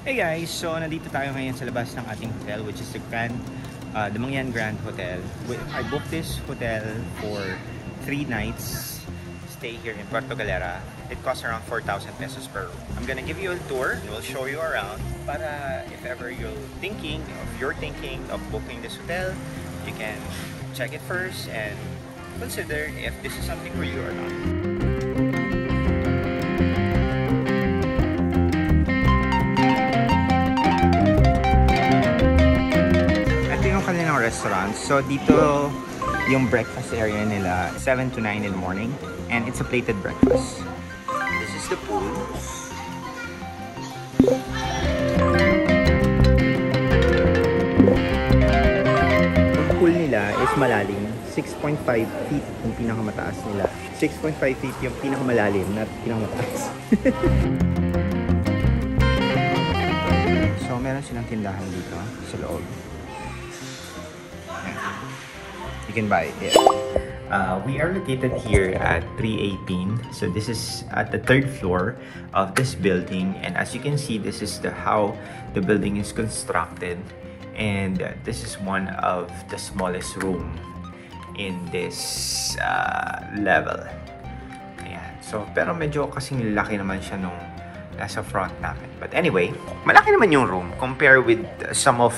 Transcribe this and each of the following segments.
Hey guys, so nandito tayo ngayon sa labas ng ating hotel, which is the Damangyan Grand Hotel. I booked this hotel for 3 nights stay here in Puerto Galera. It costs around 4,000 pesos per room. I'm gonna give you a tour and we'll show you around para if ever you're thinking of booking this hotel, you can check it first and consider if this is something for you or not. Restaurants. So dito yung breakfast area nila 7 to 9 in the morning and it's a plated breakfast. This is the pool. Yung pool nila is malalim, 6.5 feet yung pinakamataas nila. 6.5 feet yung pinakamalalim, not pinakamataas. So meron silang tindahan dito sa loob. You can buy it. We are located here at 318. So this is at the 3rd floor of this building, and as you can see, this is how the building is constructed, and this is one of the smallest room in this level. Ayan. So pero medyo kasing laki naman siya nung nasa front namin. But anyway, malaki naman yung room compared with some of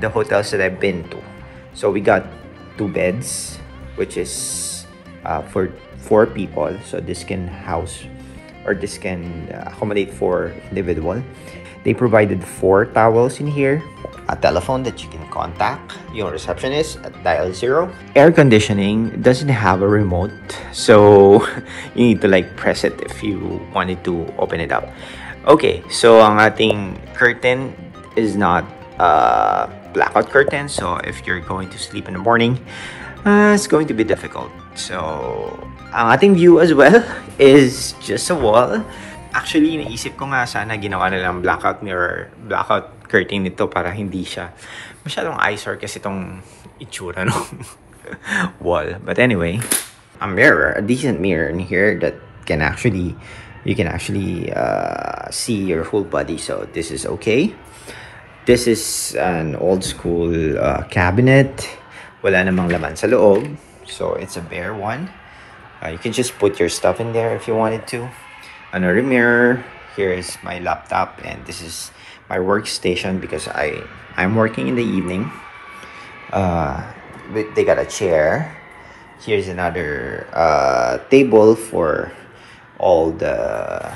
the hotels that I've been to. So we got 2 beds, which is for 4 people. So this can house or this can accommodate 4 individual. They provided 4 towels in here, a telephone that you can contact your receptionist at dial 0. Air conditioning doesn't have a remote, so you need to like press it if you wanted to open it up. Okay, so ang ating curtain is not blackout curtain, so if you're going to sleep in the morning, it's going to be difficult. So ang ating view as well is just a wall. Actually, naisip ko nga sana ginawa nilang blackout curtain nito para hindi siya masyadong eyesore kasi itong itsura ng wall. But anyway, a decent mirror in here that can actually see your whole body, so this is okay. This is an old school cabinet. Wala namang laman sa loob. So it's a bare one. You can just put your stuff in there if you wanted to. Another mirror. Here is my laptop and this is my workstation because I'm working in the evening. They got a chair. Here's another table for all the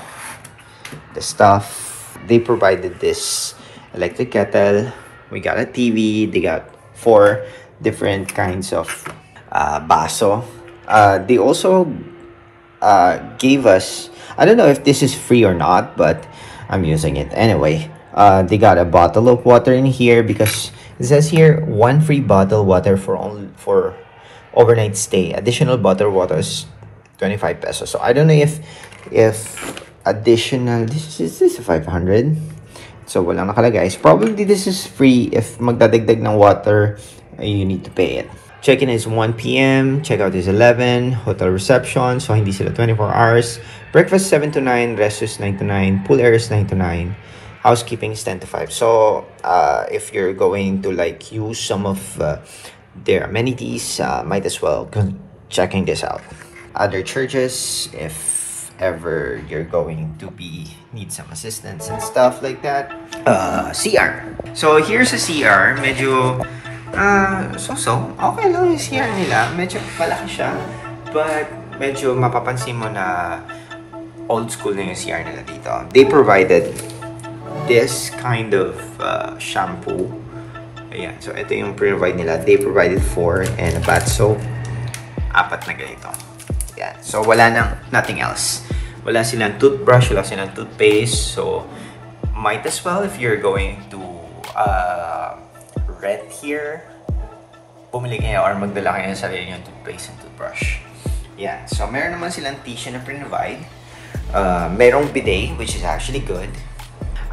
stuff. They provided this electric kettle. We got a TV. They got 4 different kinds of baso. They also gave us, I don't know if this is free or not, but I'm using it anyway. They got a bottle of water in here because it says here 1 free bottle water for overnight stay. Additional bottled water is 25 pesos. So I don't know if additional, this is 500. So walang nakalagay. Probably this is free. If magdadagdag ng water, you need to pay it. Check-in is 1 p.m. Check-out is 11. Hotel reception. So hindi sila 24 hours. Breakfast 7 to 9. Rest is 9 to 9. Pool air is 9 to 9. Housekeeping is 10 to 5. So if you're going to like use some of their amenities, might as well checking this out. Other charges, if ever you're going to need some assistance and stuff like that. CR. So here's a CR. Medyo okay lang yung CR nila. Medyo malaki siya, but medyo mapapansin mo na old school na yung CR nila dito. They provided this kind of shampoo. Ayan. So ito yung provide nila. They provided 4 and a bath soap. 4 na ganito. Ayan. So wala nothing else. Wala silang toothbrush, wala silang toothpaste. So might as well if you're going to rent here, pumili kayo or magdala kayo ng sarili yung toothpaste and toothbrush. Yeah. So meron naman silang tissue na provide. Merong bidet, which is actually good.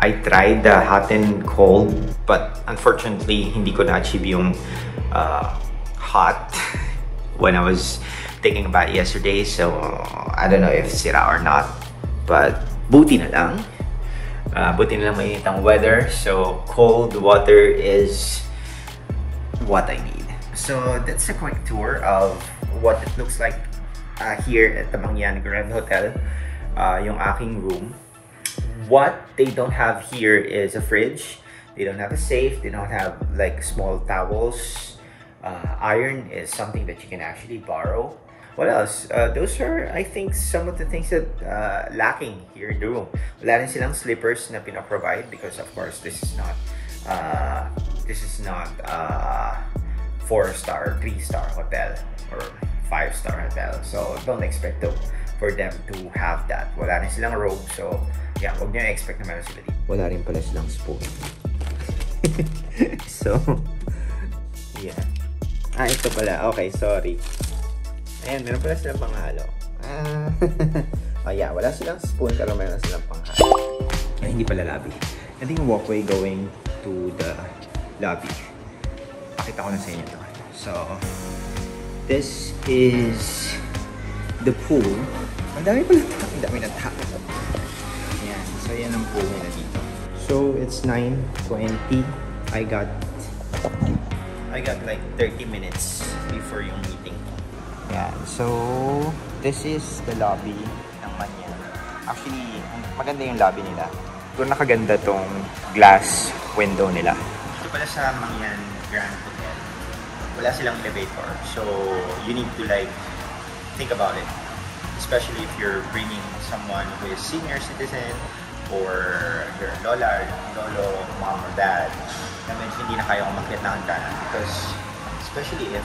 I tried the hot and cold, but unfortunately hindi ko na-achieve yung hot when I was taking a bath yesterday, so I don't know if sira or not, but buti na lang. Buti na lang mainit ang weather. So, cold water is what I need. So, that's a quick tour of what it looks like here at the Mangyan Grand Hotel. Yung aking room. What they don't have here is a fridge. They don't have a safe. They don't have like small towels. Iron is something that you can actually borrow. What else? Those are, I think, some of the things that lacking here in the room. Wala rin silang slippers na pinaprovide because, of course, this is not 4-star, 3-star hotel or 5-star hotel. So don't expect for them to have that. Wala rin silang robe. So yeah, huwag nyo expect na meron sila dito. Wala rin pala silang spoon. So yeah. Ito pala. Okay, sorry. Ayan, meron pala silang panghalo. Oh yeah, wala silang spoon pero meron silang panghalo. Ay, hindi pala lobby. Ito yung walkway going to the lobby. Pakita ko na sa inyo ito. So, this is the pool. Ang dami pala ito. Ang dami ng tao. Ayan. So, yan ang pool nila dito. So, it's 9:20. I got like 30 minutes before yung meeting. Yeah, so this is the lobby ng Mangyan. Actually, maganda yung lobby nila. Doon nakaganda tong glass window nila. Ito pala sa Mangyan Grand Hotel. Wala silang elevator. So, you need to like think about it. Especially if you're bringing someone who is senior citizen or your lola, lolo, mom or dad na medyo hindi na kaya umakyat ng hagdanan. Because especially if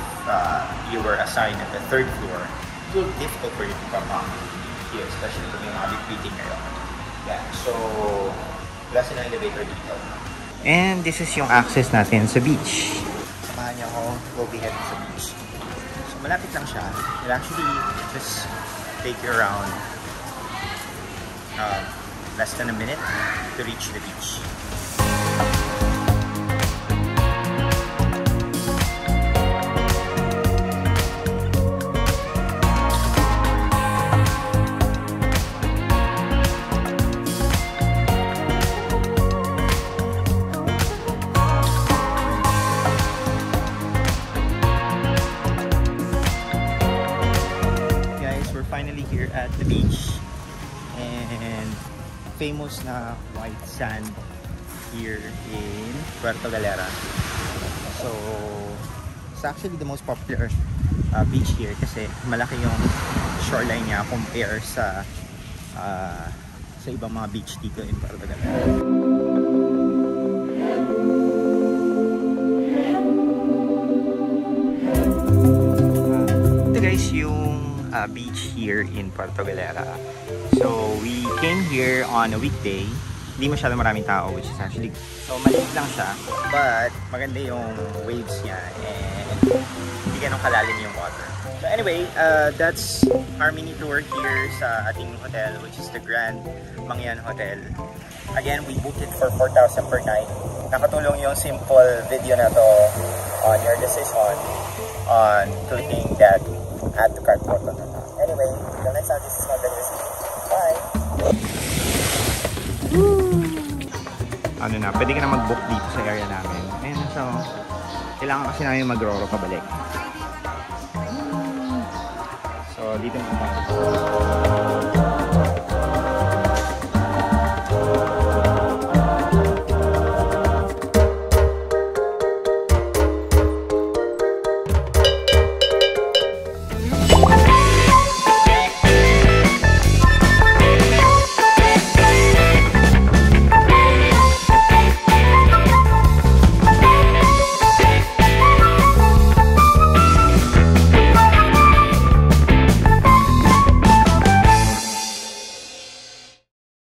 you were assigned at the 3rd floor, it will be difficult for you to come up here, especially kung yung meeting kayo. Yeah, so wala silang elevator dito. And this is yung access natin sa beach. Samahan niyo ako, we'll be heading sa beach. So malapit lang siya. It actually just take you around less than a minute to reach the beach. Finally here at the beach and famous na white sand here in Puerto Galera. So it's actually the most popular beach here kasi malaki yung shoreline niya compare sa ibang mga beach dito in Puerto Galera. Ito guys yung beach here in Puerto Galera. So we came here on a weekday. Hindi masyado maraming tao, which is actually so maliit lang siya, but maganda yung waves niya and hindi ganun kalalim yung water. So anyway, that's our mini tour here sa ating hotel, which is the Grand Mangyan Hotel. Again, we booked it for 4,000 per night. Nakatulong yung simple video na to on your decision on clicking that add to cart button. Anyway, till next time, this is Mangyan. Bye! Ano na, pwede ka na mag-book dito sa area namin. Ayan, so, kailangan kasi namin mag-roro pabalik. So, dito na tayo.